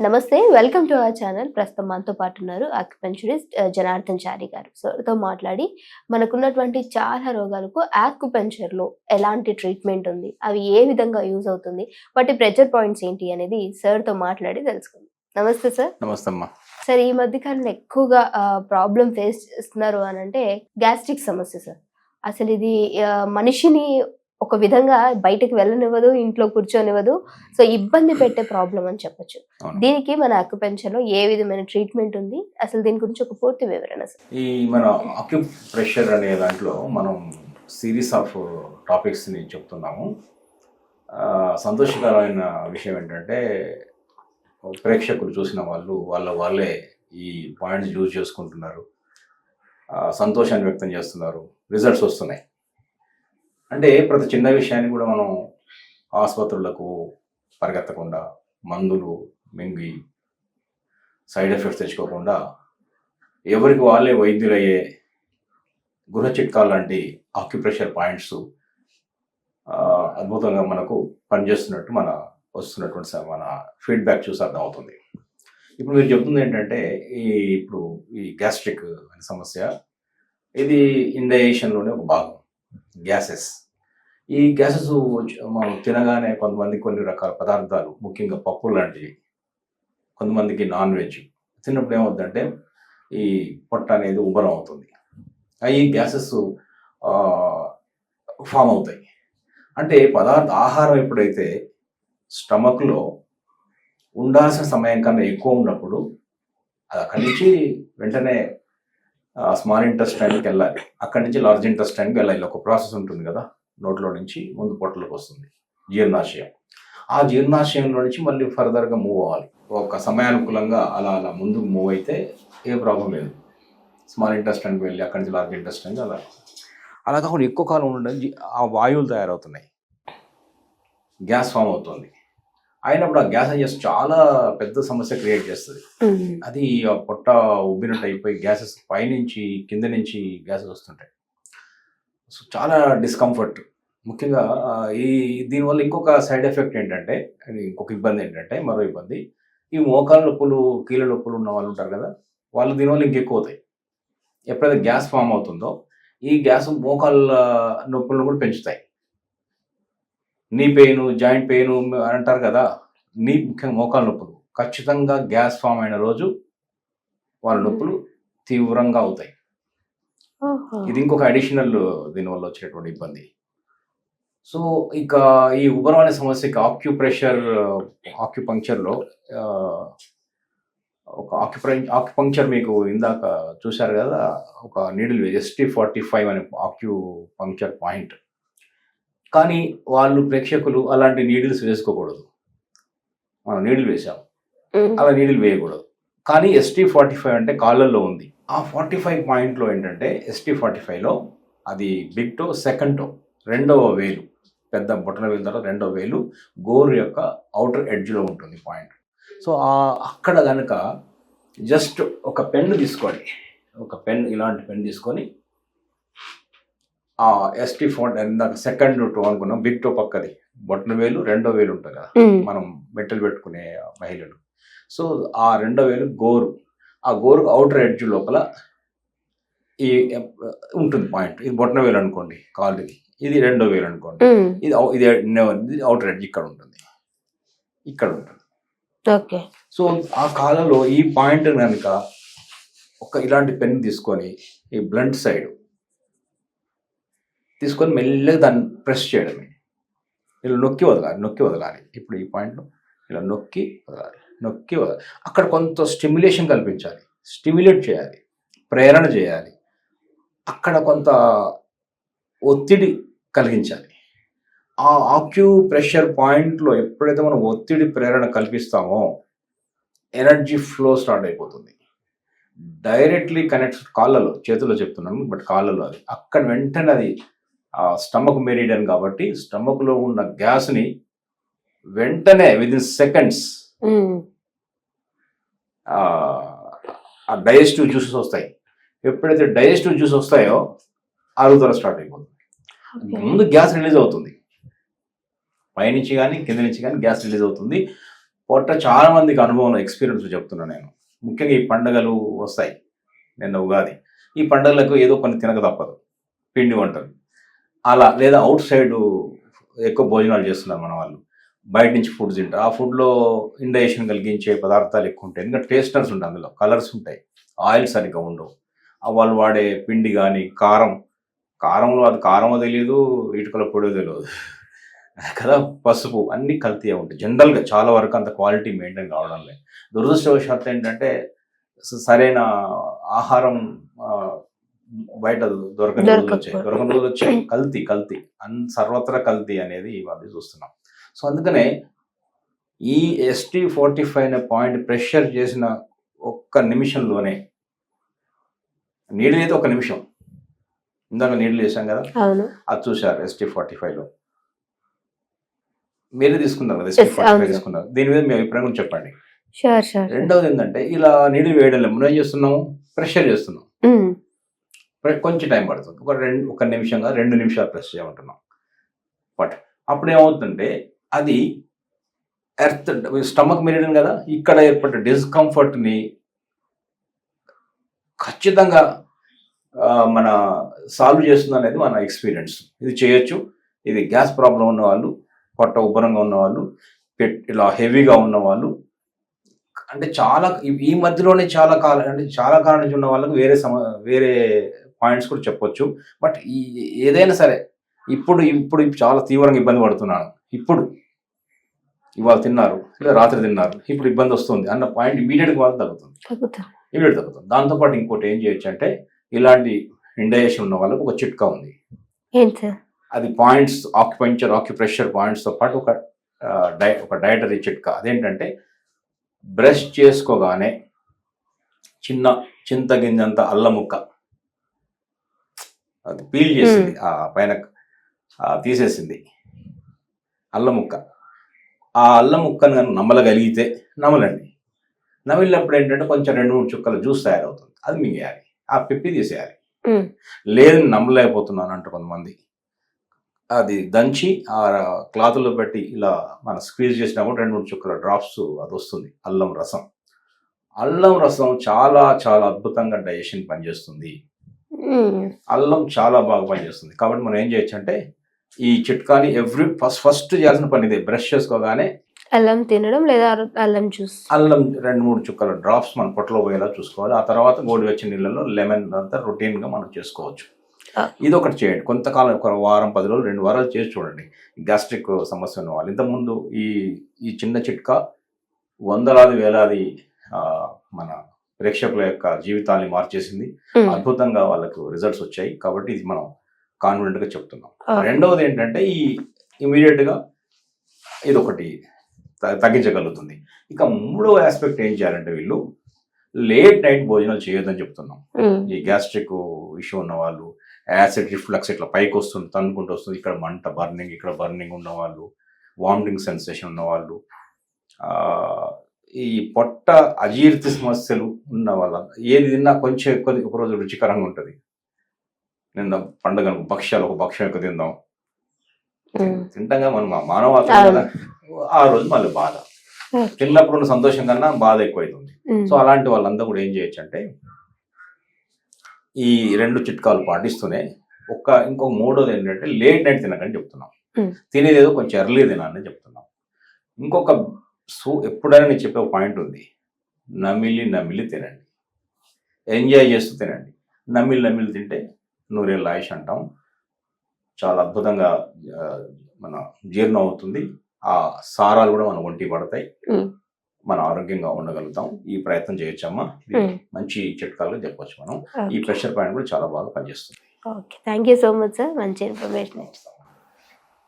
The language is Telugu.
నమస్తే, వెల్కమ్ టు అవర్ ఛానల్. ప్రస్తుతం మనతో పాటు ఉన్నారు ఆక్యుపెంచరిస్ట్ జనార్దన్ చారి గారు. తో మాట్లాడి మనకున్నటువంటి చాలా రోగాలకు ఆక్యుపెంచర్లో ఎలాంటి ట్రీట్మెంట్ ఉంది, అవి ఏ విధంగా యూజ్ అవుతుంది, వాటి ప్రెజర్ పాయింట్స్ ఏంటి అనేది తో మాట్లాడి తెలుసుకుందాం. నమస్తే సార్. నమస్తే అమ్మా. సార్, ఈ మధ్య కాలంలో ఎక్కువగా ప్రాబ్లం ఫేస్ చేస్తున్నారు అని అంటే గ్యాస్ట్రిక్ సమస్య సార్. అసలు ఇది మనిషిని ఒక విధంగా బయటకు వెళ్ళనివ్వదు, ఇంట్లో కూర్చొనివ్వదు. సో ఇబ్బంది పెట్టే ప్రాబ్లం అని చెప్పొచ్చు. దీనికి మన అక్యుపెంచర్ లో ఏ విధమైన ట్రీట్మెంట్ ఉంది, అసలు దీని గురించి ఒక పూర్తి వివరణ సార్. ఈ మన అక్యుప్రెషర్ అనే దాంట్లో మనం సిరీస్ ఆఫ్ టాపిక్స్ ని చెప్తున్నాము. సంతోషకరమైన విషయం ఏంటంటే ప్రేక్షకులు చూసిన వాళ్ళే ఈ పాయింట్స్ యూజ్ చేసుకుంటున్నారు, సంతోషాన్ని వ్యక్తం చేస్తున్నారు, రిజల్ట్స్ వస్తున్నాయి. అంటే ప్రతి చిన్న విషయాన్ని కూడా మనం ఆసుపత్రులకు పరిగెత్తకుండా, మందులు మింగి సైడ్ ఎఫెక్ట్స్ తెచ్చుకోకుండా ఎవరికి వాళ్ళే వైద్యులయ్యే గృహ చిట్కాలు లాంటి ఆక్యుప్రెషర్ పాయింట్స్ అద్భుతంగా మనకు పనిచేస్తున్నట్టు వస్తున్నటువంటి మన ఫీడ్బ్యాక్ చూసి అర్థం అవుతుంది. ఇప్పుడు మీరు చెప్తుంది ఏంటంటే ఈ గ్యాస్ట్రిక్ అనే సమస్య, ఇది ఇండైజెషన్లోనే ఒక భాగం. గ్యాసెస్, ఈ గ్యాసెస్ మనం తినగానే కొంతమంది కొన్ని రకాల పదార్థాలు, ముఖ్యంగా పప్పు లాంటివి, కొంతమందికి నాన్ వెజ్ తిన్నప్పుడు ఏమవుతుందంటే ఈ పొట్ట అనేది ఉబ్బరం అవుతుంది. ఈ గ్యాసెస్ ఫామ్ అవుతాయి. అంటే ఆహారం ఎప్పుడైతే స్టమక్లో ఉండాల్సిన సమయం కన్నా ఎక్కువ ఉన్నప్పుడు అది అక్కడి నుంచి వెంటనే స్మాల్ ఇంటెస్టైన్కి వెళ్ళాలి, అక్కడి నుంచి లార్జ్ ఇంటెస్టైన్కి వెళ్ళాలి. ఒక ప్రాసెస్ ఉంటుంది కదా, నోట్లో నుంచి ముందు పొట్టలోకి వస్తుంది జీర్ణాశయం. ఆ జీర్ణాశయంలో నుంచి మళ్ళీ ఫర్దర్గా మూవ్ అవ్వాలి. ఒక సమయానుకూలంగా అలా ముందుకు మూవ్ అయితే ఏ ప్రాబ్లం లేదు. స్మాల్ ఇంటెస్టైన్కి వెళ్ళి అక్కడి నుంచి లార్జ్ ఇంటెస్టైన్కి అలా కాకుండా ఎక్కువ కాలం ఉండడం ఆ వాయువులు తయారవుతున్నాయి, గ్యాస్ ఫామ్ అవుతుంది. అయినప్పుడు ఆ గ్యాస్ చేసి చాలా పెద్ద సమస్య క్రియేట్ చేస్తుంది. అది పొట్ట ఉబ్బినట్టు అయిపోయి గ్యాసెస్ పైనుంచి కింద నుంచి గ్యాసెస్ వస్తుంటాయి. సో చాలా డిస్కంఫర్ట్. ముఖ్యంగా దీనివల్ల ఇంకొక సైడ్ ఎఫెక్ట్ ఏంటంటే, ఇంకొక ఇబ్బంది ఏంటంటే, మరో ఇబ్బంది, ఈ మోకాళ్ళ నొప్పులు, కీళ్ళ నొప్పులు ఉన్న వాళ్ళు ఉంటారు కదా, వాళ్ళు దీనివల్ల ఇంకెక్కువ అవుతాయి. ఎప్పుడైతే గ్యాస్ ఫామ్ అవుతుందో ఈ గ్యాస్ మోకాళ్ళ నొప్పులను కూడా పెంచుతాయి. నీ పెయిన్, జాయింట్ పెయిన్ అని అంటారు కదా, ముఖ్యంగా మోకాళ్ళ నొప్పులు ఖచ్చితంగా గ్యాస్ ఫామ్ అయిన రోజు వాళ్ళ నొప్పులు తీవ్రంగా అవుతాయి. ఇది ఇంకొక అడిషనల్ దీనివల్ల వచ్చేటువంటి ఇబ్బంది. సో ఇక ఈ ఉబ్బరం అనే సమస్యకి ఆక్యుపంక్చర్లో ఒక ఆక్యుపంక్చర్ మీకు ఇందాక చూశారు కదా, ఒక నీడిల్ ST45 అనే ఆక్యుపంక్చర్ పాయింట్. కానీ ప్రేక్షకులు అలాంటి నీడిల్స్ వేసుకోకూడదు. మనం నీడిల్ వేసాం, అలా నీడిల్ వేయకూడదు. కానీ ST45 అంటే కాళ్ళల్లో ఉంది. ఆ 45 పాయింట్లో ఏంటంటే ST45లో అది బిగ్ టో, సెకండ్ టో, రెండవ వేలు, పెద్ద బొట్టన వేలు తర్వాత రెండవ వేలు గోరు యొక్క అవుటర్ ఎడ్జ్లో ఉంటుంది పాయింట్. సో అక్కడ కనుక జస్ట్ ఒక పెన్ను తీసుకోండి, ఇలాంటి పెన్ తీసుకొని ఆ ST40 సెకండ్ టో అనుకున్నాం, బిగ్ టో పక్కది బొట్టన వేలు, రెండో వేలు ఉంటుంది కదా మనం మెట్టలు పెట్టుకునే మహిళలు. సో ఆ రెండో వేలు ఆ గోరు అవుటర్ ఎడ్జ్ లోపల ఈ ఉంటుంది పాయింట్. ఇది బొట్టన వేలు అనుకోండి కాలుది, ఇది రెండో వేలు అనుకోండి, ఇది అవుటర్ ఎడ్జ్ ఇక్కడ ఉంటుంది. సో ఆ కాలలో ఈ పాయింట్ కనుక ఇలాంటి పెన్ తీసుకొని ఈ బ్లంట్ సైడ్ తీసుకొని మెల్లగా దాన్ని ప్రెస్ చేయడమే, ఇలా నొక్కి వదలాలి. ఇప్పుడు ఈ పాయింట్లో ఇలా నొక్కి వదలాలి. అక్కడ కొంత స్టిమ్యులేషన్ కల్పించాలి, స్టిమ్యులేట్ చేయాలి, ప్రేరణ చేయాలి. అక్కడ కొంత ఒత్తిడి కలిగించాలి. ఆ ఆక్యుప్రెషర్ పాయింట్లో ఎప్పుడైతే మనం ఒత్తిడి, ప్రేరణ కల్పిస్తామో ఎనర్జీ ఫ్లో స్టార్ట్ అయిపోతుంది. డైరెక్ట్లీ కనెక్ట్ కాళ్ళలో, చేతుల్లో చెప్తున్నాను, బట్ కాళ్ళలో అది అక్కడ వెంటనే అది స్టమక్ మెరిడియన్ కాబట్టి స్టమక్లో ఉన్న గ్యాస్ని వెంటనే విదిన్ సెకండ్స్ ఆ డైజెస్టివ్ జ్యూసెస్ వస్తాయి. ఎప్పుడైతే డైజెస్టివ్ జ్యూస్ వస్తాయో అరుగుదల స్టార్ట్ అయిపోతుంది. ముందు గ్యాస్ రిలీజ్ అవుతుంది, పైనుంచి కానీ కింద నుంచి కానీ గ్యాస్ రిలీజ్ అవుతుంది. పొట్ట చాలా మందికి అనుభవం ఎక్స్పీరియన్స్ చెప్తున్నాను నేను. ముఖ్యంగా ఈ పండుగలు వస్తాయి, నిన్న ఉగాది, ఈ పండుగలకు ఏదో కొన్ని తినక తప్పదు, పిండి వంటలు అలా, లేదా అవుట్ సైడ్ ఎక్కువ భోజనాలు చేస్తున్నారు మన వాళ్ళు, బయట నుంచి ఫుడ్ తింటారు. ఆ ఫుడ్లో ఇండైజెషన్ కలిగించే పదార్థాలు ఎక్కువ ఉంటాయి, ఎందుకంటే టేస్టర్స్ ఉంటాయి, అందులో కలర్స్ ఉంటాయి, ఆయిల్ సరిగ్గా ఉండవు. వాళ్ళు వాడే పిండి కానీ కారంలో అది కారమో తెలియదు, ఇటుకల పొడో తెలియదు కదా, పసుపు అన్ని కల్తీ ఉంటాయి జనరల్గా. చాలా వరకు అంత క్వాలిటీ మెయింటైన్ కావడం లేదు. దురదృష్టవశాత్తు ఏంటంటే సరైన ఆహారం బయట దొరకని రోజులు వచ్చాయి. కల్తీ సర్వత్రా కల్తీ అనేది ఈ మధ్య చూస్తున్నాం. సో అందుకనే ఈ ST45 అనే పాయింట్ ప్రెషర్ చేసిన ఒక్క నిమిషంలోనే, నీళ్ళు అయితే ఒక నిమిషం, ఇందాక నీళ్ళు వేసాం కదా, అది చూశారు ST45లో. మీరే తీసుకున్నారు కదా ST45 తీసుకున్నారు, దీని మీద మీ అభిప్రాయం చెప్పండి. రెండవది ఏంటంటే, ఇలా నీళ్ళు వేయడం లేదు, మనం ఏం చేస్తున్నాము, ప్రెషర్ చేస్తున్నాం, కొంచెం టైం పడుతుంది, ఒక నిమిషంగా 2 నిమిషాలు ప్రెస్ చేయమంటున్నాం. బట్ అప్పుడు ఏమవుతుందంటే, అది ఎర్త్ స్టమక్ మెరిడియన్ కదా, ఇక్కడ ఏర్పడే డిస్కంఫర్ట్ని ఖచ్చితంగా మన సాల్వ్ చేస్తుంది అనేది మన ఎక్స్పీరియన్స్. ఇది చేయొచ్చు. ఇది గ్యాస్ ప్రాబ్లం ఉన్న వాళ్ళు, పొట్ట ఉబ్బరంగా ఉన్న వాళ్ళు, ఇలా హెవీగా ఉన్న వాళ్ళు, అంటే చాలా ఈ మధ్యలోనే చాలా కాలం నుంచి ఉన్న వాళ్ళకి వేరే పాయింట్స్ కూడా చెప్పొచ్చు. బట్ ఏదైనా సరే ఇప్పుడు చాలా తీవ్రంగా ఇబ్బంది పడుతున్నాను, ఇవాళ తిన్నారు లేదా రాత్రి తిన్నారు, ఇప్పుడు ఇబ్బంది వస్తుంది అన్న పాయింట్ ఇమీడియట్గా వాళ్ళు తగ్గుతుంది. దాంతోపాటు ఇంకోటి ఏం చేయొచ్చు అంటే, ఇలాంటి ఇండైజెషన్ ఉన్న వాళ్ళకి ఒక చిట్కా ఉంది. అది పాయింట్స్ ఆక్యుప్రెషర్ పాయింట్స్తో పాటు ఒక డైటరీ చిట్కా. అదేంటంటే, బ్రష్ చేసుకోగానే చింతగింజంత అల్లం ముక్క అది పీల్ చేసింది, ఆ పైన తీసేసింది అల్లం ముక్క. ఆ అల్లం ముక్కను కానీ నమ్మలగలిగితే నమలండి. నమిలినప్పుడు ఏంటంటే కొంచెం 2-3 చుక్కల జ్యూస్ తయారవుతుంది, అది మింగేయాలి, ఆ పిప్పి తీసేయాలి. లేదు నమ్మలేకపోతున్నాను అంటే కొంతమంది, అది దంచి ఆ క్లాత్లో పెట్టి ఇలా మనం స్క్వీజ్ చేసినప్పుడు 2-3 చుక్కల డ్రాప్స్ అది వస్తుంది, అల్లం రసం చాలా చాలా అద్భుతంగా డైజెషన్ పనిచేస్తుంది. అల్లం చాలా బాగా పనిచేస్తుంది. కాబట్టి మనం ఏం చేయొచ్చు అంటే, ఈ చిట్కాని ఫస్ట్ చేయాల్సిన పని ఇదే, బ్రష్ చేసుకోగానే అల్లం తినడం, లేదా అల్లం 2-3 చుక్కల డ్రాప్స్ మన పొట్టలో పోయేలా చూసుకోవాలి. ఆ తర్వాత గోరువెచ్చని నీళ్ళలో లెమన్ అంతా రొటీన్గా మనం చేసుకోవచ్చు. ఇది ఒకటి చేయండి, కొంతకాలం, ఒక వారం 10 రోజులు 2 వారాలు చేసి చూడండి. గ్యాస్ట్రిక్ సమస్య ఉన్న వాళ్ళు, ఇంతకుముందు ఈ చిన్న చిట్కా వందలాది వేలాది మన ప్రేక్షకుల యొక్క జీవితాన్ని మార్చేసింది. అద్భుతంగా వాళ్ళకు రిజల్ట్స్ వచ్చాయి. కాబట్టి ఇది మనం కాన్ఫిడెంట్గా చెప్తున్నాం. రెండవది ఏంటంటే, ఇమీడియట్గా ఇది ఒకటి తగ్గించగలుగుతుంది. ఇక మూడవ ఆస్పెక్ట్ ఏం చేయాలంటే, వీళ్ళు లేట్ నైట్ భోజనాలు చేయొద్దని చెప్తున్నాం. ఈ గ్యాస్ట్రిక్ ఇష్యూ ఉన్న వాళ్ళు, యాసిడ్ రిఫ్లక్స్ ఇట్లా పైకి వస్తుంది, తన్నుకుంటూ వస్తుంది, ఇక్కడ మంట బర్నింగ్, ఇక్కడ బర్నింగ్ ఉన్నవాళ్ళు, వామిటింగ్ సెన్సేషన్ ఉన్నవాళ్ళు, ఈ పొట్ట అజీర్తి సమస్యలు ఉన్న వాళ్ళ, ఏది తిన్నా కొంచెం ఎక్కువ, ఒకరోజు రుచికరంగా ఉంటుంది, నిన్న పండుగ భక్ష్యాలు ఒక భక్ష్యం ఎక్కువ తింటాం మనం మానవాళి కదా, ఆ రోజు మళ్ళీ బాధ, తిన్నప్పుడు ఉన్న సంతోషం కన్నా బాధ ఎక్కువైతుంది. సో అలాంటి వాళ్ళందరూ కూడా ఏం చేయొచ్చు అంటే, ఈ 2 చిట్కాలు పాటిస్తూనే ఇంకో మూడోది ఏంటంటే, లేట్ నైట్ తినకని చెప్తున్నాం. తినేదేదో కొంచెం ఎర్లీ తినాలని చెప్తున్నాం. ఇంకొక ఎప్పుడైనా నేను చెప్పే పాయింట్ ఉంది, నమిలి తినండి, ఎంజాయ్ చేస్తూ తినండి. నమిలి తింటే నూరేళ్ళ ఆయుష్ అంటాం. చాలా అద్భుతంగా మన జీర్ణం అవుతుంది, ఆ సారాలు కూడా మన ఒంటి పడతాయి, మన ఆరోగ్యంగా ఉండగలుగుతాం. ఈ ప్రయత్నం చేయొచ్చమ్మా, మంచి చిట్కాలుగా చెప్పొచ్చు మనం. ఈ ప్రెషర్ పాయింట్ కూడా చాలా బాగా పనిచేస్తుంది. Okay, thank you so much sir, మంచి ఇన్ఫర్మేషన్.